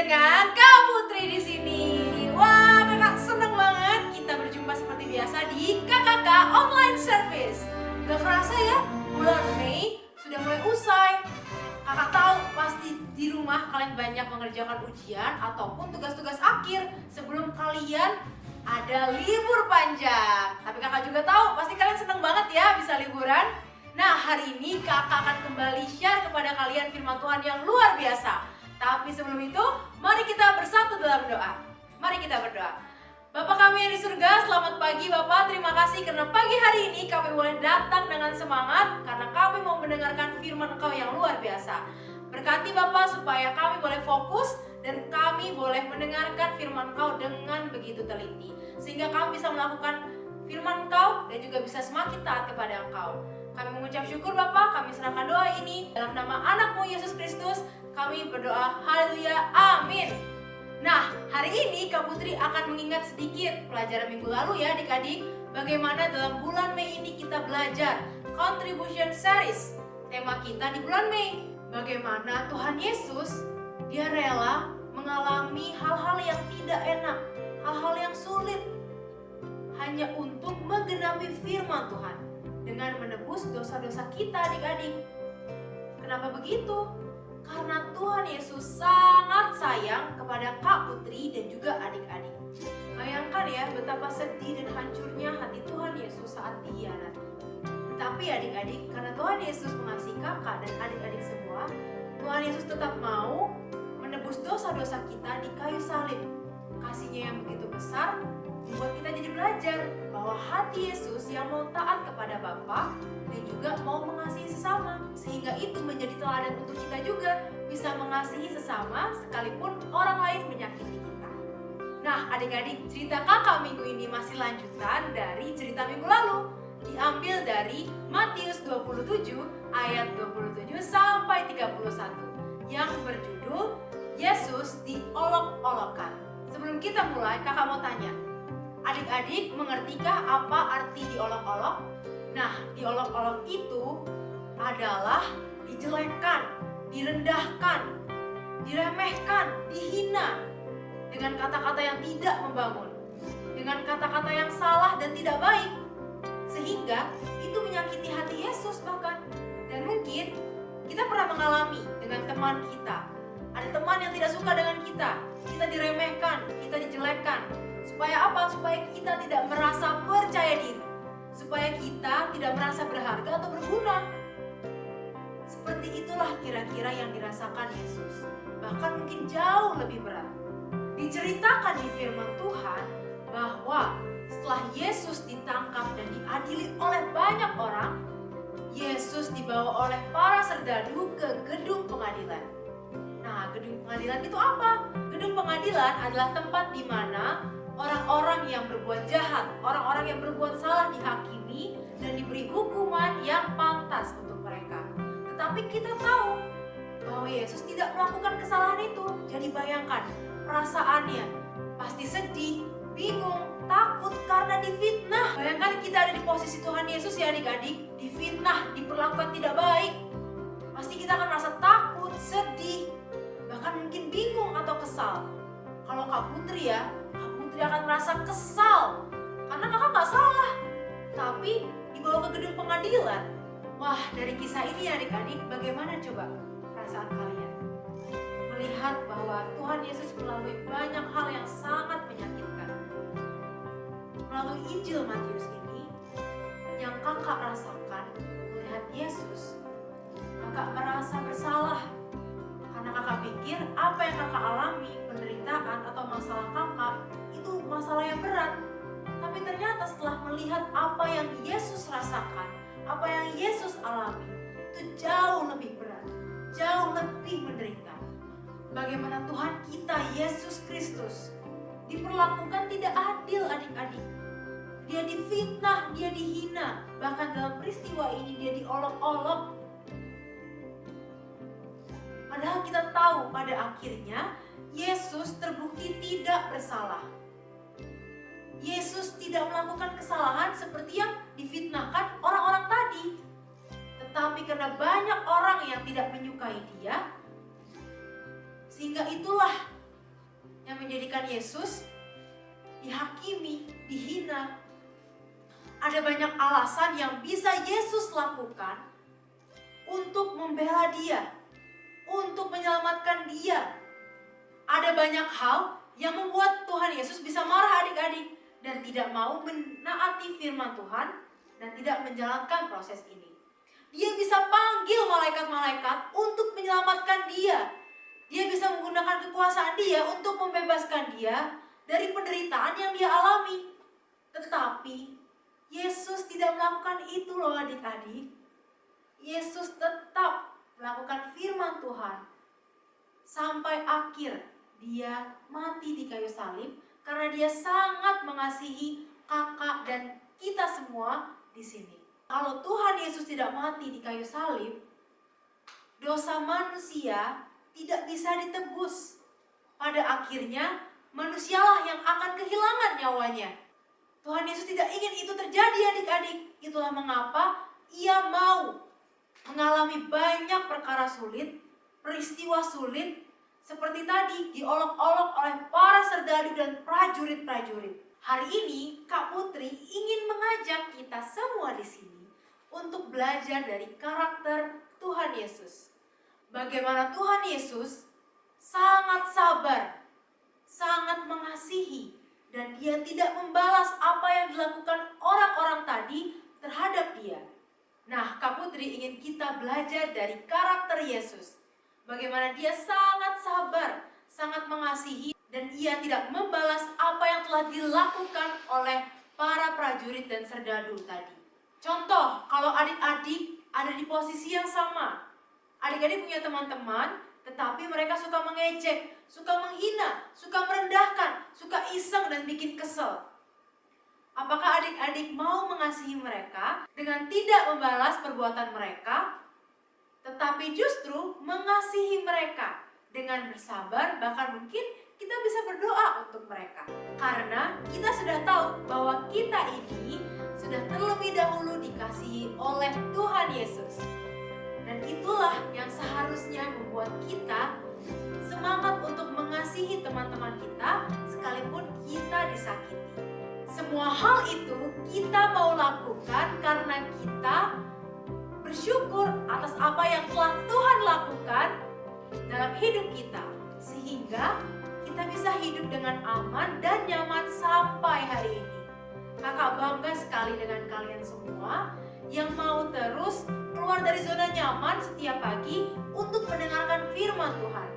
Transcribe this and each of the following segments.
dengan Kak Putri di sini. Wah, kakak seneng banget kita berjumpa seperti biasa di KKK Online Service. Gak kerasa ya, bulan Mei sudah mulai usai. Kakak tahu pasti di rumah kalian banyak mengerjakan ujian ataupun tugas-tugas akhir sebelum kalian ada libur panjang. Tapi kakak juga tahu pasti kalian seneng banget ya bisa liburan. Nah, hari ini kakak akan kembali share kepada kalian firman Tuhan yang luar biasa. Tapi sebelum itu, mari kita bersatu dalam doa. Mari kita berdoa. Bapa kami yang di surga, selamat pagi Bapak. Terima kasih karena pagi hari ini kami boleh datang dengan semangat karena kami mau mendengarkan firman Engkau yang luar biasa. Berkati Bapak supaya kami boleh fokus dan kami boleh mendengarkan firman Engkau dengan begitu teliti. Sehingga kami bisa melakukan firman Engkau dan juga bisa semakin taat kepada Engkau. Kami mengucap syukur Bapak, kami serahkan doa ini dalam nama anakmu Yesus Kristus. Kami berdoa, haleluya, amin. Nah, hari ini Kak Putri akan mengingat sedikit pelajaran minggu lalu ya adik-adik. Bagaimana dalam bulan Mei ini kita belajar Contribution Series. Tema kita di bulan Mei, bagaimana Tuhan Yesus, Dia rela mengalami hal-hal yang tidak enak, hal-hal yang sulit, hanya untuk menggenapi firman Tuhan dengan menebus dosa-dosa kita adik-adik. Kenapa begitu? Karena Tuhan Yesus sangat sayang kepada Kak Putri dan juga adik-adik. Bayangkan ya betapa sedih dan hancurnya hati Tuhan Yesus saat dihianati. Tetapi adik-adik, karena Tuhan Yesus mengasihi kakak dan adik-adik semua, Tuhan Yesus tetap mau menebus dosa-dosa kita di kayu salib. Kasihnya yang begitu besar membuat kita jadi belajar bahwa hati Yesus yang mau taat kepada Bapa dan juga mau mengasihi sesama, sehingga itu menjadi teladan untuk kita juga bisa mengasihi sesama sekalipun orang lain menyakiti kita. Nah adik-adik, cerita kakak minggu ini masih lanjutan dari cerita minggu lalu, diambil dari Matius 27 ayat 27 sampai 31 yang berjudul Yesus diolok-olokkan. Sebelum kita mulai, kakak mau tanya, adik-adik mengertikah apa arti diolok-olok? Nah, diolok-olok itu adalah dijelekkan, direndahkan, diremehkan, dihina dengan kata-kata yang tidak membangun, dengan kata-kata yang salah dan tidak baik, sehingga itu menyakiti hati Yesus bahkan. Dan mungkin kita pernah mengalami dengan teman kita. Ada teman yang tidak suka dengan kita diremehkan, kita dijelekkan. Supaya apa? Supaya kita tidak merasa percaya diri, supaya kita tidak merasa berharga atau berguna. Seperti itulah kira-kira yang dirasakan Yesus, bahkan mungkin jauh lebih berat. Diceritakan di firman Tuhan bahwa setelah Yesus ditangkap dan diadili oleh banyak orang, Yesus dibawa oleh para serdadu ke gedung pengadilan. Nah, gedung pengadilan itu apa? Gedung pengadilan adalah tempat di mana orang-orang yang berbuat jahat, orang-orang yang berbuat salah dihakimi dan diberi hukuman yang pantas untuk mereka. Tetapi kita tahu bahwa Yesus tidak melakukan kesalahan itu. Jadi bayangkan perasaannya, pasti sedih, bingung, takut karena difitnah. Bayangkan kita ada di posisi Tuhan Yesus ya adik-adik, difitnah, diperlakukan tidak baik. Pasti kita akan merasa takut, sedih, bahkan mungkin bingung atau kesal. Kalau Kak Putri ya, dia akan merasa kesal karena kakak gak salah, tapi dibawa ke gedung pengadilan. Wah, dari kisah ini adik-adik, bagaimana coba perasaan kalian melihat bahwa Tuhan Yesus melalui banyak hal yang sangat menyakitkan? Melalui Injil Matius ini yang kakak rasakan melihat Yesus, kakak merasa bersalah karena kakak pikir apa yang kakak alami, penderitaan atau masalah kakak itu masalah yang berat. Tapi ternyata setelah melihat apa yang Yesus rasakan, apa yang Yesus alami, itu jauh lebih berat, jauh lebih menderita. Bagaimana Tuhan kita Yesus Kristus diperlakukan tidak adil adik-adik. Dia difitnah, dia dihina, bahkan dalam peristiwa ini dia diolok-olok. Padahal kita tahu pada akhirnya Yesus terbukti tidak bersalah. Yesus tidak melakukan kesalahan seperti yang difitnahkan orang-orang tadi. Tetapi karena banyak orang yang tidak menyukai dia, sehingga itulah yang menjadikan Yesus dihakimi, dihina. Ada banyak alasan yang bisa Yesus lakukan untuk membela dia, untuk menyelamatkan dia. Ada banyak hal yang membuat Tuhan Yesus bisa marah adik-adik dan tidak mau menaati firman Tuhan dan tidak menjalankan proses ini. Dia bisa panggil malaikat-malaikat untuk menyelamatkan dia. Dia bisa menggunakan kekuasaan dia untuk membebaskan dia dari penderitaan yang dia alami. Tetapi Yesus tidak melakukan itu loh adik-adik. Yesus tetap melakukan firman Tuhan sampai akhir dia mati di kayu salib karena dia sangat mengasihi kakak dan kita semua di sini. Kalau Tuhan Yesus tidak mati di kayu salib, dosa manusia tidak bisa ditebus. Pada akhirnya manusialah yang akan kehilangan nyawanya. Tuhan Yesus tidak ingin itu terjadi adik-adik. Itulah mengapa ia mau mengalami banyak perkara sulit, peristiwa sulit, seperti tadi diolok-olok oleh para serdadu dan prajurit-prajurit. Hari ini Kak Putri ingin mengajak kita semua di sini untuk belajar dari karakter Tuhan Yesus. Bagaimana Tuhan Yesus sangat sabar, sangat mengasihi, dan dia tidak membalas apa yang dilakukan orang-orang tadi terhadap dia. Nah, Kak Putri ingin kita belajar dari karakter Yesus. Bagaimana dia sangat sabar, sangat mengasihi, dan ia tidak membalas apa yang telah dilakukan oleh para prajurit dan serdadu tadi. Contoh, kalau adik-adik ada di posisi yang sama. Adik-adik punya teman-teman, tetapi mereka suka mengejek, suka menghina, suka merendahkan, suka iseng dan bikin kesel. Apakah adik-adik mau mengasihi mereka dengan tidak membalas perbuatan mereka, tetapi justru mengasihi mereka dengan bersabar, bahkan mungkin kita bisa berdoa untuk mereka. Karena kita sudah tahu bahwa kita ini sudah terlebih dahulu dikasihi oleh Tuhan Yesus. Dan itulah yang seharusnya membuat kita semangat untuk mengasihi teman-teman kita sekalipun kita disakiti. Semua hal itu kita mau lakukan karena kita bersyukur atas apa yang telah Tuhan lakukan dalam hidup kita, sehingga kita bisa hidup dengan aman dan nyaman sampai hari ini. Kakak bangga sekali dengan kalian semua yang mau terus keluar dari zona nyaman setiap pagi untuk mendengarkan firman Tuhan.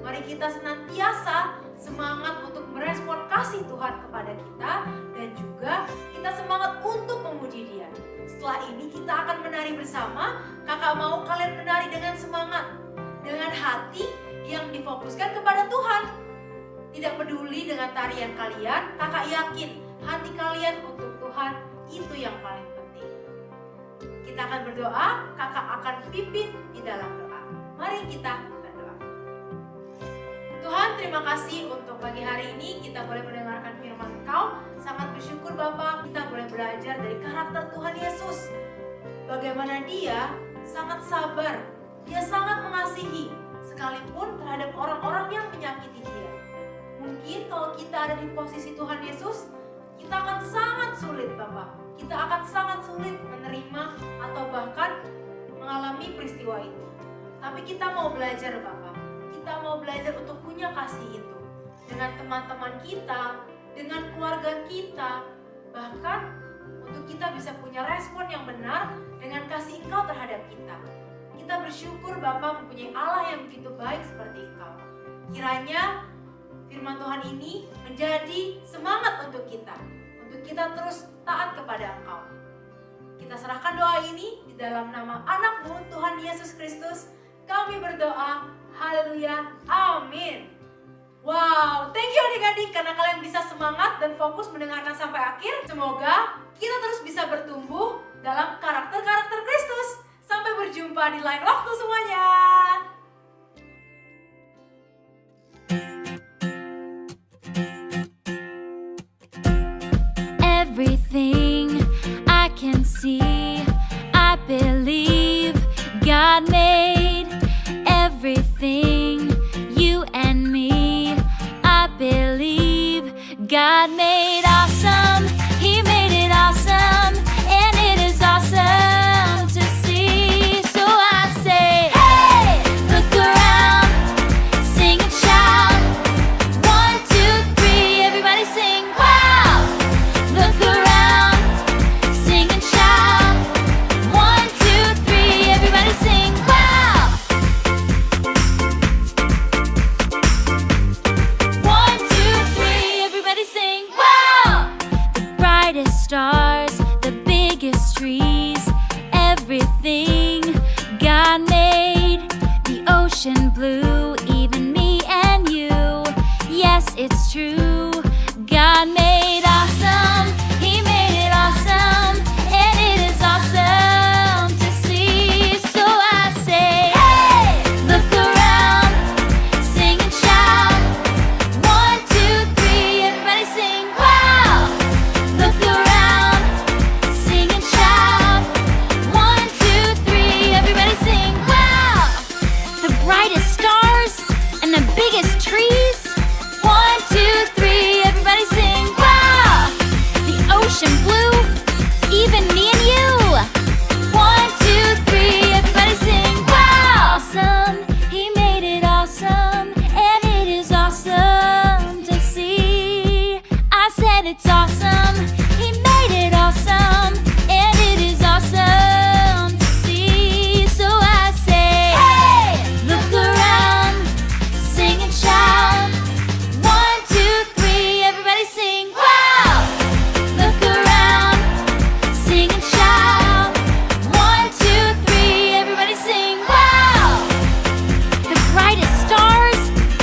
Mari kita senantiasa semangat untuk merespon kasih Tuhan kepada kita, dan juga kita semangat untuk memuji Dia. Setelah ini kita akan menari bersama. Kakak mau kalian menari dengan semangat, dengan hati yang difokuskan kepada Tuhan. Tidak peduli dengan tarian kalian, kakak yakin hati kalian untuk Tuhan itu yang paling penting. Kita akan berdoa, kakak akan pimpin di dalam doa. Mari kita berdoa. Tuhan, terima kasih untuk pagi hari ini kita boleh mendengarkan firman Kau. Sangat bersyukur Bapak, kita boleh belajar dari karakter Tuhan Yesus. Bagaimana Dia sangat sabar, Dia sangat mengasihi, sekalipun terhadap orang-orang yang menyakiti Dia. Mungkin kalau kita ada di posisi Tuhan Yesus, kita akan sangat sulit Bapak. Kita akan sangat sulit menerima atau bahkan mengalami peristiwa itu. Tapi kita mau belajar Bapak. Kita mau belajar untuk punya kasih itu dengan teman-teman kita, dengan keluarga kita, bahkan untuk kita bisa punya respon yang benar dengan kasih Engkau terhadap kita. Kita bersyukur Bapa mempunyai Allah yang begitu baik seperti Engkau. Kiranya firman Tuhan ini menjadi semangat untuk kita terus taat kepada Engkau. Kita serahkan doa ini di dalam nama anak-Mu Tuhan Yesus Kristus. Kami berdoa, haleluya, amin. Wow, thank you adik-adik karena kalian bisa semangat dan fokus mendengarkan sampai akhir. Semoga kita terus bisa bertumbuh dalam karakter-karakter Kristus. Sampai berjumpa di lain waktu semuanya. Everything I can see, I believe God made everything, you and me. I God made awesome, He made it awesome, and it is awesome to see. So I say, hey, look around, sing and shout. 1, 2, 3, everybody sing, wow! Look around, sing and shout. 1, 2, 3, everybody sing, wow! 1, 2, 3, everybody sing, wow! The brightest stars, the biggest trees, everything God made. The ocean blue, even me and you. Yes, it's true. God made awesome, He made it awesome, and it is awesome to see. So I say, hey, look around, sing and shout. 1, 2, 3, everybody sing, wow! Look around, sing and shout. 1, 2, 3, everybody sing, wow! The brightest stars and the biggest trees. 1, 2, 3, everybody sing, wow! The ocean blue, even me and you. 1, 2, 3, everybody sing, wow! Awesome, He made it awesome, and it is awesome to see. I said it's awesome, He made it awesome, and it is awesome to see. So I say, hey, look around, sing and shout. 1, 2, 3, everybody sing, wow! Look around, sing and shout. 1, 2, 3, everybody sing, wow! The brightest stars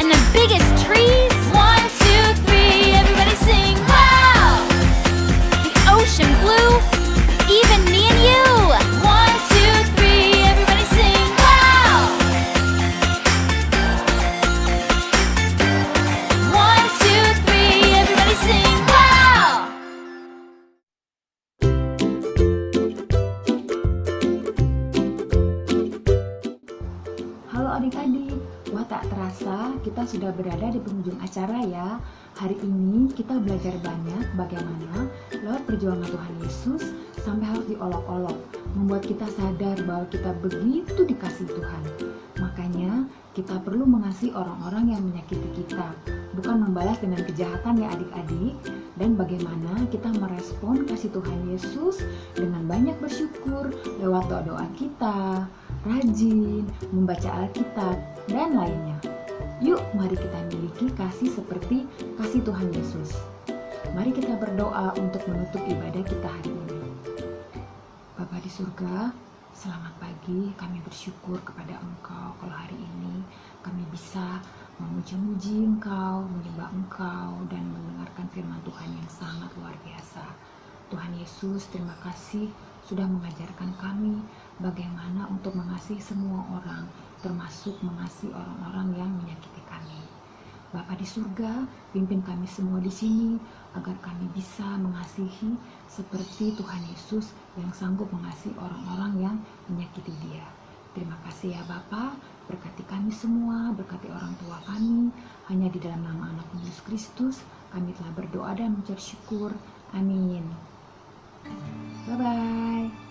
and the biggest trees. 1, 2, 3, everybody sing, wow! The ocean blue, even me and you. 1, 2, 3, everybody sing, wow! 1, 2, 3, everybody sing, wow! Halo adik-adik, wah tak terasa kita sudah berada di penghujung acara ya. Hari ini kita belajar banyak bagaimana lewat perjuangan Tuhan Yesus sampai harus diolok-olok, membuat kita sadar bahwa kita begitu dikasihi Tuhan. Makanya kita perlu mengasihi orang-orang yang menyakiti kita, bukan membalas dengan kejahatan ya adik-adik. Dan bagaimana kita merespon kasih Tuhan Yesus dengan banyak bersyukur lewat doa-doa kita, rajin, membaca Alkitab, dan lainnya. Yuk, mari kita miliki kasih seperti kasih Tuhan Yesus. Mari kita berdoa untuk menutup ibadah kita hari ini. Bapa di surga, selamat pagi. Kami bersyukur kepada Engkau kalau hari ini kami bisa memuji-muji Engkau, menyembah Engkau, dan mendengarkan firman Tuhan yang sangat luar biasa. Tuhan Yesus, terima kasih sudah mengajarkan kami bagaimana untuk mengasihi semua orang, termasuk mengasihi orang-orang yang menyakiti kami. Bapa di surga, pimpin kami semua di sini agar kami bisa mengasihi seperti Tuhan Yesus yang sanggup mengasihi orang-orang yang menyakiti Dia. Terima kasih ya Bapa, berkati kami semua, berkati orang tua kami. Hanya di dalam nama anak Yesus Kristus kami telah berdoa dan mengucap syukur. Amin. Bye-bye.